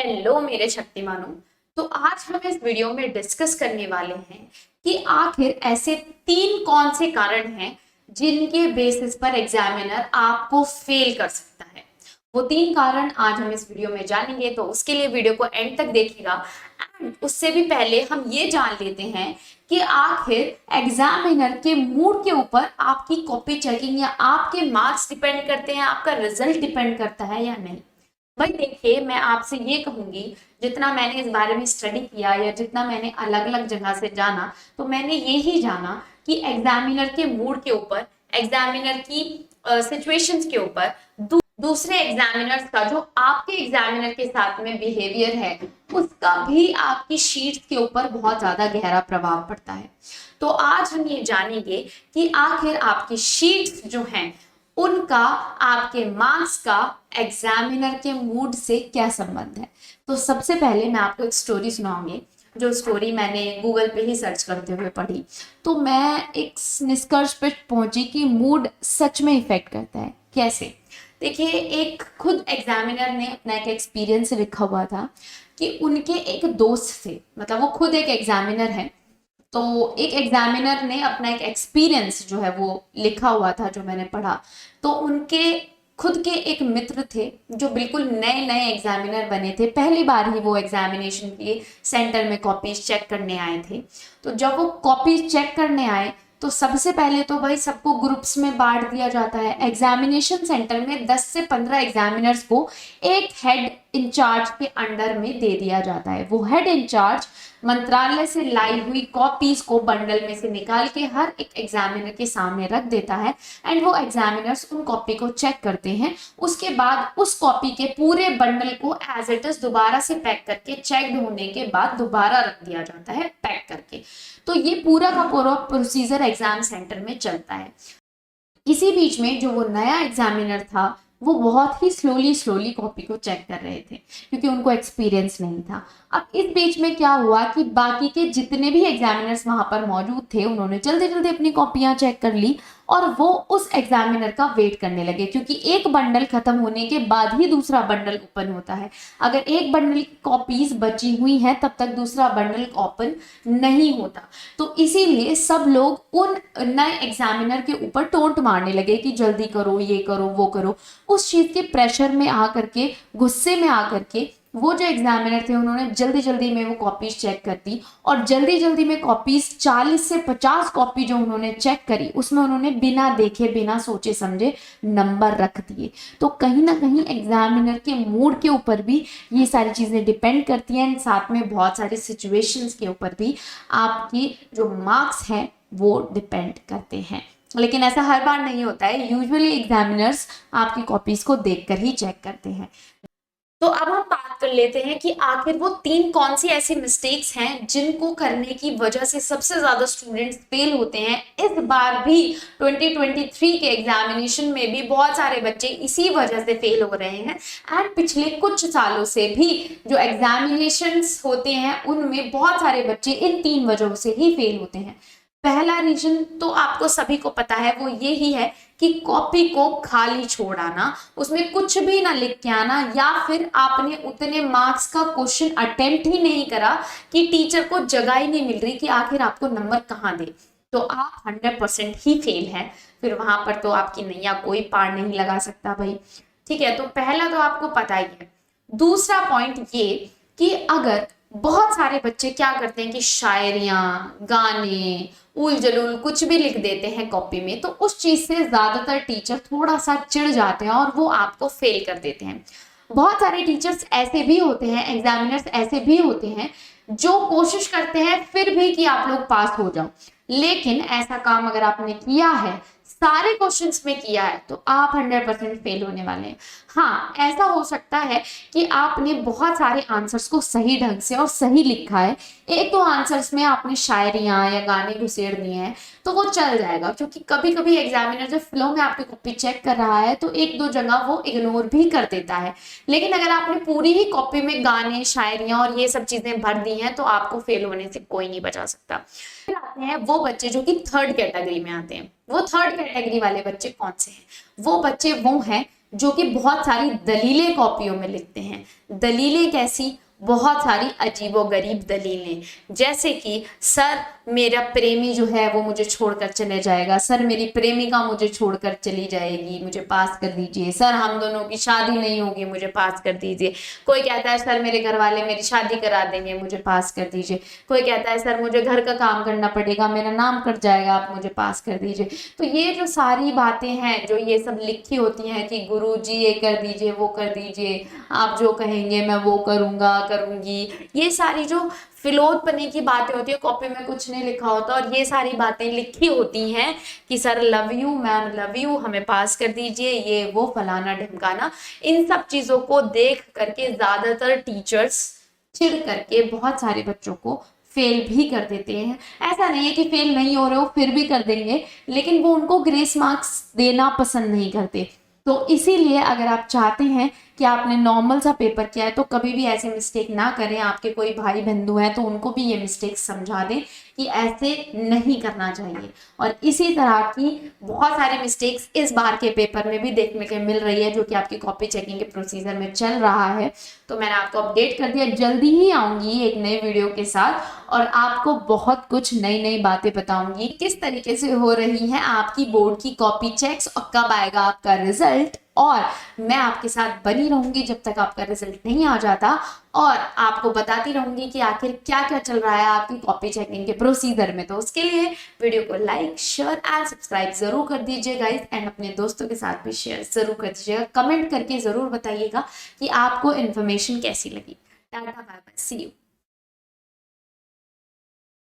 Hello मेरे शक्तिमानों। तो आज हम इस वीडियो में डिस्कस करने वाले हैं कि आखिर ऐसे तीन कौन से कारण हैं जिनके बेसिस पर एग्जामिनर आपको फेल कर सकता है। वो तीन कारण आज हम इस वीडियो में जानेंगे, तो उसके लिए वीडियो को एंड तक देखिएगा। एंड उससे भी पहले हम ये जान लेते हैं कि आखिर एग्जामिनर के मूड के ऊपर आपकी कॉपी चेकिंग या आपके मार्क्स डिपेंड करते हैं, आपका रिजल्ट डिपेंड करता है या नहीं। भाई देखिए, मैं आपसे ये कहूंगी, जितना मैंने इस बारे में स्टडी किया या जितना मैंने अलग अलग जगह से जाना, तो मैंने ये ही जाना कि एग्जामिनर के मूड के ऊपर, एग्जामिनर की सिचुएशंस के ऊपर, दूसरे एग्जामिनर्स का जो आपके एग्जामिनर के साथ में बिहेवियर है उसका भी आपकी शीट्स के ऊपर बहुत ज्यादा गहरा प्रभाव पड़ता है। तो आज हम ये जानेंगे कि आखिर आपकी शीट्स जो हैं उनका आपके मार्क्स का एग्जामिनर के मूड से क्या संबंध है। तो सबसे पहले मैं आपको एक स्टोरी सुनाऊंगी, जो स्टोरी मैंने गूगल पे ही सर्च करते हुए पढ़ी। तो मैं एक निष्कर्ष पे पहुंची कि मूड सच में इफेक्ट करता है। कैसे? देखिए, एक खुद एग्जामिनर ने अपना एक एक्सपीरियंस लिखा हुआ था कि उनके एक दोस्त थे, मतलब वो खुद एक एग्जामिनर है, तो एक एग्जामिनर ने अपना एक एक्सपीरियंस जो है वो लिखा हुआ था, जो मैंने पढ़ा। तो उनके खुद के एक मित्र थे जो बिल्कुल नए नए एग्जामिनर बने थे, पहली बार ही वो एग्जामिनेशन के सेंटर में कॉपीज चेक करने आए थे। तो जब वो कॉपीज चेक करने आए तो सबसे पहले तो भाई सबको ग्रुप्स में बांट दिया जाता है। एग्जामिनेशन सेंटर में 10 से 15 एग्जामिनर्स को एक हेड इंचार्ज के अंडर में दे दिया जाता है। वो हेड इंचार्ज मंत्रालय से लाई हुई कॉपीज को बंडल में से निकाल के हर एक एग्जामिनर के सामने रख देता है एंड वो एग्जामिनर्स उन कॉपी को चेक करते हैं। उसके बाद उस कॉपी के पूरे बंडल को एज इट इज दोबारा से पैक करके चेक होने के बाद दोबारा रख दिया जाता है पैक करके। तो ये पूरा का पूरा प्रोसीजर एग्जाम सेंटर में चलता है। इसी बीच में जो वो नया एग्जामिनर था वो बहुत ही स्लोली कॉपी को चेक कर रहे थे, क्योंकि उनको एक्सपीरियंस नहीं था। अब इस बीच में क्या हुआ कि बाकी के जितने भी एग्जामिनर्स वहां पर मौजूद थे उन्होंने जल्दी जल्दी अपनी कॉपियां चेक कर ली और वो उस एग्जामिनर का वेट करने लगे, क्योंकि एक बंडल खत्म होने के बाद ही दूसरा बंडल ओपन होता है। अगर एक बंडल की कॉपीज बची हुई हैं तब तक दूसरा बंडल ओपन नहीं होता। तो इसीलिए सब लोग उन नए एग्जामिनर के ऊपर टोंट मारने लगे कि जल्दी करो, ये करो, वो करो। उस चीज के प्रेशर में आकर के, गुस्से में आकर के वो जो एग्जामिनर थे उन्होंने जल्दी जल्दी में वो कॉपीज चेक कर दी और जल्दी जल्दी में कॉपीज 40 से 50 कॉपी जो उन्होंने चेक करी उसमें उन्होंने बिना देखे बिना सोचे समझे नंबर रख दिए। तो कहीं ना कहीं एग्जामिनर के मूड के ऊपर भी ये सारी चीजें डिपेंड करती हैं, साथ में बहुत सारी सिचुएशंस के ऊपर भी आपकी जो मार्क्स हैं वो डिपेंड करते हैं। लेकिन ऐसा हर बार नहीं होता है। यूजुअली एग्जामिनर्स आपकी कॉपीज को देखकर ही चेक करते हैं। तो अब हम बात कर लेते हैं कि आखिर वो तीन कौन सी ऐसी मिस्टेक्स हैं जिनको करने की वजह से सबसे ज्यादा स्टूडेंट्स फेल होते हैं। इस बार भी 2023 के एग्जामिनेशन में भी बहुत सारे बच्चे इसी वजह से फेल हो रहे हैं एंड पिछले कुछ सालों से भी जो एग्जामिनेशंस होते हैं उनमें बहुत सारे बच्चे इन तीन वजहों से ही फेल होते हैं। पहला रीजन तो आपको सभी को पता है, वो ये ही है कि कॉपी को खाली छोड़ आना, उसमें कुछ भी ना लिख के आना, या फिर आपने उतने मार्क्स का क्वेश्चन अटेम्प्ट ही नहीं करा कि टीचर को जगह ही नहीं मिल रही कि आखिर आपको नंबर कहाँ दे। तो आप 100% ही फेल हैं। फिर वहां पर तो आपकी नैया कोई पार नहीं लगा सकता भाई। ठीक है, तो पहला तो आपको पता ही है। दूसरा पॉइंट ये कि अगर बहुत सारे बच्चे क्या करते हैं कि शायरियां, गाने, उल जलूल कुछ भी लिख देते हैं कॉपी में, तो उस चीज से ज्यादातर टीचर थोड़ा सा चिढ़ जाते हैं और वो आपको फेल कर देते हैं। बहुत सारे टीचर्स ऐसे भी होते हैं, एग्जामिनर्स ऐसे भी होते हैं जो कोशिश करते हैं फिर भी कि आप लोग पास हो जाओ, लेकिन ऐसा काम अगर आपने किया है, सारे क्वेश्चंस में किया है, तो आप 100% फेल होने वाले हैं। हाँ, ऐसा हो सकता है कि आपने बहुत सारे आंसर्स को सही ढंग से और सही लिखा है, एक दो आंसर्स में आपने शायरियां या गाने घुसेड़ दिए हैं तो वो चल जाएगा, क्योंकि कभी कभी एग्जामिनर जब फ्लो में आपकी कॉपी चेक कर रहा है तो एक दो जगह वो इग्नोर भी कर देता है। लेकिन अगर आपने पूरी ही कॉपी में गाने, शायरियां और ये सब चीजें भर दी हैं तो आपको फेल होने से कोई नहीं बचा सकता। फिर आते हैं वो बच्चे जो कि थर्ड कैटेगरी में आते हैं। वो थर्ड कैटेगरी वाले बच्चे कौन से हैं? वो बच्चे वो हैं जो कि बहुत सारी दलीलें कॉपियों में लिखते हैं। दलीलें कैसी? बहुत सारी अजीबोगरीब दलीलें, जैसे कि सर मेरा प्रेमी जो है वो मुझे छोड़कर चले जाएगा, सर मेरी प्रेमिका मुझे छोड़कर चली जाएगी, मुझे पास कर दीजिए, सर हम दोनों की शादी नहीं होगी, मुझे पास कर दीजिए। कोई कहता है सर मेरे घर वाले मेरी शादी करा देंगे, मुझे पास कर दीजिए। कोई कहता है सर मुझे घर का काम करना पड़ेगा, मेरा नाम कट जाएगा, आप मुझे पास कर दीजिए। तो ये जो सारी बातें हैं, जो ये सब लिखी होती हैं कि गुरुजी ये कर दीजिए, वो कर दीजिए, आप जो कहेंगे मैं वो करूँगा करूँगी, ये सारी जो फिलोतपने की बातें होती है, कॉपी में कुछ नहीं लिखा होता और ये सारी बातें लिखी होती हैं कि sir love you, ma'am love you, हमें पास कर दीजिए, ये वो फलाना ढिमकाना। इन सब चीज़ों को देख करके ज़्यादातर टीचर्स चिढ़ करके बहुत सारे बच्चों को फेल भी कर देते हैं। ऐसा नहीं है कि फेल नहीं हो रहे हो फिर भी कर देंगे, लेकिन वो उनको ग्रेस मार्क्स देना पसंद नहीं करते। तो इसीलिए अगर आप चाहते हैं कि आपने नॉर्मल सा पेपर किया है तो कभी भी ऐसे मिस्टेक ना करें। आपके कोई भाई बंधु हैं तो उनको भी ये मिस्टेक समझा दें कि ऐसे नहीं करना चाहिए। और इसी तरह की बहुत सारी मिस्टेक्स इस बार के पेपर में भी देखने को मिल रही है, जो कि आपकी कॉपी चेकिंग के प्रोसीजर में चल रहा है। तो मैंने आपको अपडेट कर दिया, जल्दी ही आऊंगी एक नए वीडियो के साथ और आपको बहुत कुछ नई नई बातें बताऊंगी किस तरीके से हो रही है आपकी बोर्ड की कॉपी चेक्स और कब आएगा आपका रिजल्ट। और मैं आपके साथ बनी रहूंगी जब तक आपका रिजल्ट नहीं आ जाता और आपको बताती रहूंगी कि आखिर क्या क्या चल रहा है आपकी कॉपी चेकिंग के प्रोसीजर में। तो उसके लिए वीडियो को लाइक शेयर एंड सब्सक्राइब जरूर कर दीजिएगा एंड अपने दोस्तों के साथ भी शेयर जरूर कर दीजिएगा। कमेंट करके जरूर बताइएगा कि आपको इन्फॉर्मेशन कैसी लगी। Tata bye bye, see you.